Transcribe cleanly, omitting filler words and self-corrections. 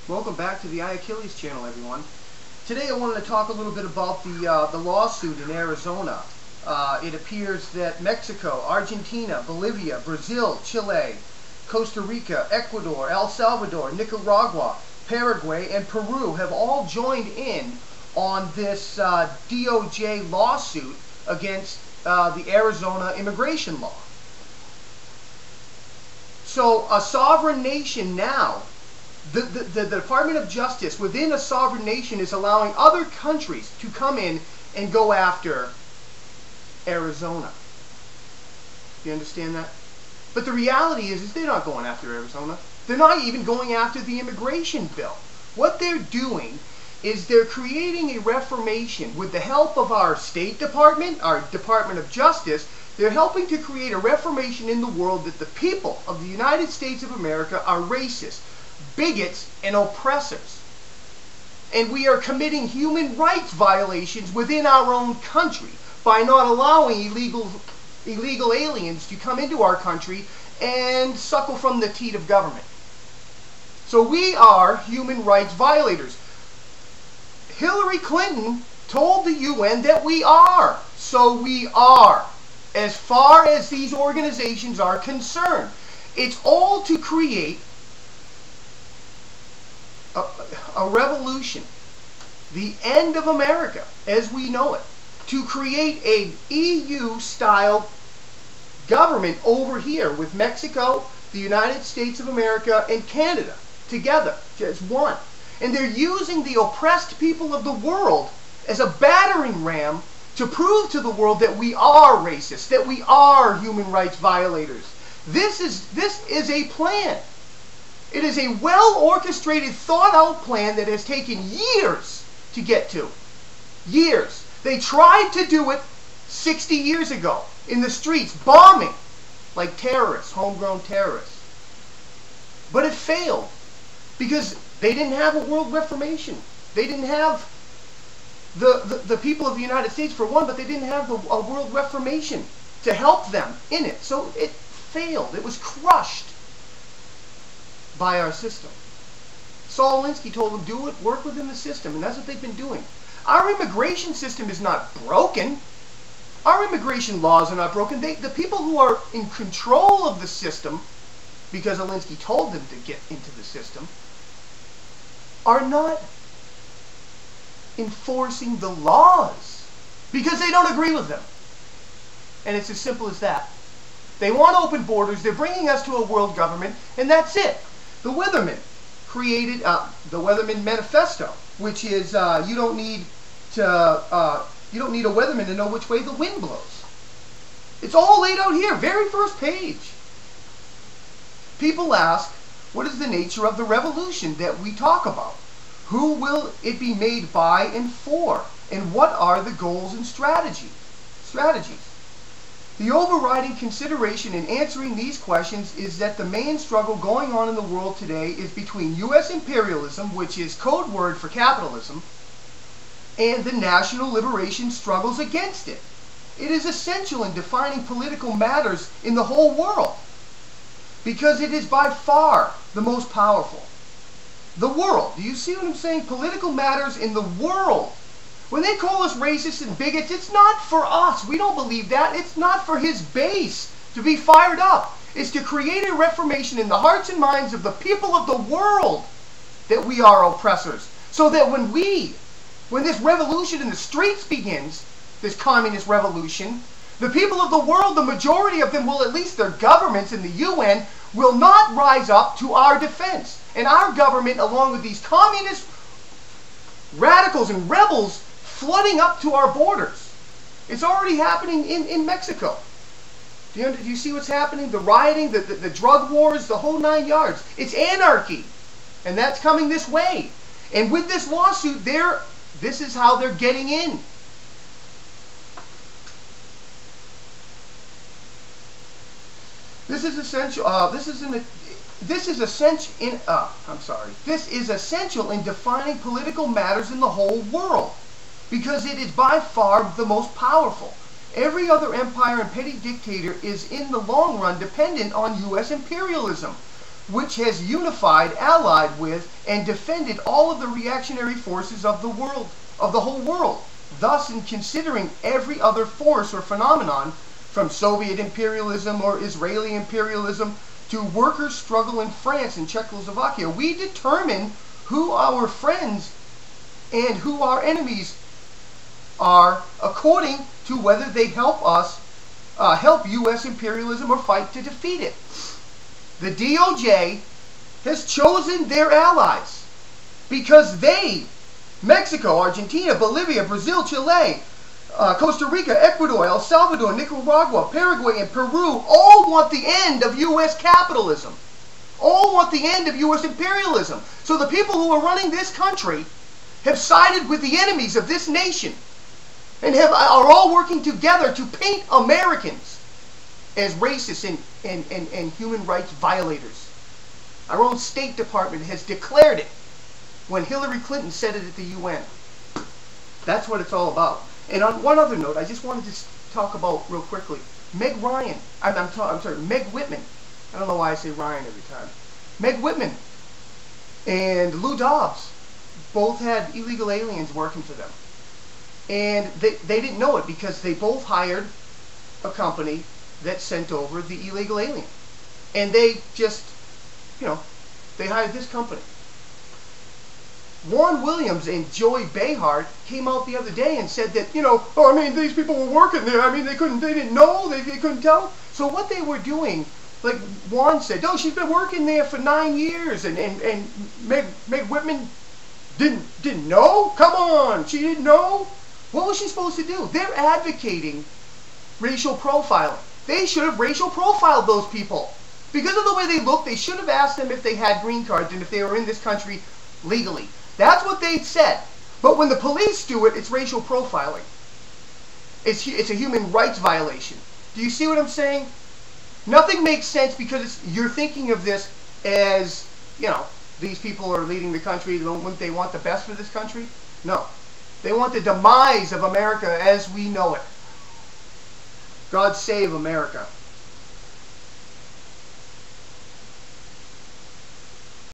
Welcome back to the Achilles channel, everyone. Today I wanted to talk a little bit about the lawsuit in Arizona. It appears that Mexico, Argentina, Bolivia, Brazil, Chile, Costa Rica, Ecuador, El Salvador, Nicaragua, Paraguay, and Peru have all joined in on this DOJ lawsuit against the Arizona immigration law. So a sovereign nation now, the Department of Justice within a sovereign nation is allowing other countries to come in and go after Arizona. You understand that? But the reality is they're not going after Arizona. They're not even going after the immigration bill. What they're doing is they're creating a reformation with the help of our State Department, our Department of Justice. They're helping to create a reformation in the world that the people of the United States of America are racist, bigots, and oppressors. And we are committing human rights violations within our own country by not allowing illegal aliens to come into our country and suckle from the teat of government. So we are human rights violators. Hillary Clinton told the UN that we are. So we are, as far as these organizations are concerned. It's all to create a revolution, the end of America as we know it, to create a EU-style government over here with Mexico, the United States of America, and Canada together as one. And they're using the oppressed people of the world as a battering ram to prove to the world that we are racist, that we are human rights violators. This is a plan. It is a well-orchestrated, thought-out plan that has taken years to get to. Years. They tried to do it 60 years ago in the streets, bombing like terrorists, homegrown terrorists. But it failed because they didn't have a world reformation. They didn't have the people of the United States for one, but they didn't have a world reformation to help them in it. So it failed. It was crushed by our system. Saul Alinsky told them, do it, work within the system, and that's what they've been doing. Our immigration system is not broken. Our immigration laws are not broken. The people who are in control of the system, because Alinsky told them to get into the system, are not enforcing the laws because they don't agree with them. And it's as simple as that. They want open borders. They're bringing us to a world government, and that's it. The Weatherman created the Weatherman Manifesto, which is you don't need a weatherman to know which way the wind blows. It's all laid out here, very first page. People ask, what is the nature of the revolution that we talk about? Who will it be made by and for? And what are the goals and strategies? The overriding consideration in answering these questions is that the main struggle going on in the world today is between U.S. imperialism, which is code word for capitalism, and the national liberation struggles against it. It is essential in defining political matters in the whole world because it is by far the most powerful. The world. Do you see what I'm saying? Political matters in the world. When they call us racists and bigots, it's not for us. We don't believe that. It's not for his base to be fired up. It's to create a reformation in the hearts and minds of the people of the world that we are oppressors. So that when this revolution in the streets begins, this communist revolution, the people of the world, the majority of them will, at least their governments in the UN, will not rise up to our defense. And our government, along with these communist radicals and rebels, flooding up to our borders. It's already happening in Mexico. Do you see what's happening? The rioting, the drug wars, the whole 9 yards. It's anarchy. And that's coming this way. And with this lawsuit, this is how they're getting in. This is essential. This is essential in defining political matters in the whole world, because it is by far the most powerful. Every other empire and petty dictator is in the long run dependent on U.S. imperialism. which has unified, allied with, and defended all of the reactionary forces of the world, of the whole world. Thus, in considering every other force or phenomenon, from Soviet imperialism or Israeli imperialism to workers' struggle in France and Czechoslovakia, we determine who our friends and who our enemies are according to whether they help us, help U.S. imperialism or fight to defeat it. The DOJ has chosen their allies because they, Mexico, Argentina, Bolivia, Brazil, Chile, Costa Rica, Ecuador, El Salvador, Nicaragua, Paraguay, and Peru all want the end of U.S. capitalism. All want the end of U.S. imperialism. So the people who are running this country have sided with the enemies of this nation and are all working together to paint Americans as racists and human rights violators. Our own State Department has declared it when Hillary Clinton said it at the UN. That's what it's all about. And on one other note, I just wanted to talk about real quickly. Meg Whitman. I don't know why I say Ryan every time. Meg Whitman and Lou Dobbs both had illegal aliens working for them. And they didn't know it because they both hired a company that sent over the illegal alien. And they just, they hired this company. Warren Williams and Joy Behar came out the other day and said that, these people were working there. They didn't know, they couldn't tell. So what they were doing, like Warren said, she's been working there for 9 years, and Meg Whitman didn't know? Come on, she didn't know? What was she supposed to do? They're advocating racial profiling. They should have racial profiled those people. Because of the way they look, they should have asked them if they had green cards and if they were in this country legally. That's what they said. But when the police do it, it's racial profiling. It's a human rights violation. Do you see what I'm saying? Nothing makes sense because you're thinking of this as, these people are leading the country. Wouldn't they want the best for this country? No. They want the demise of America as we know it. God save America.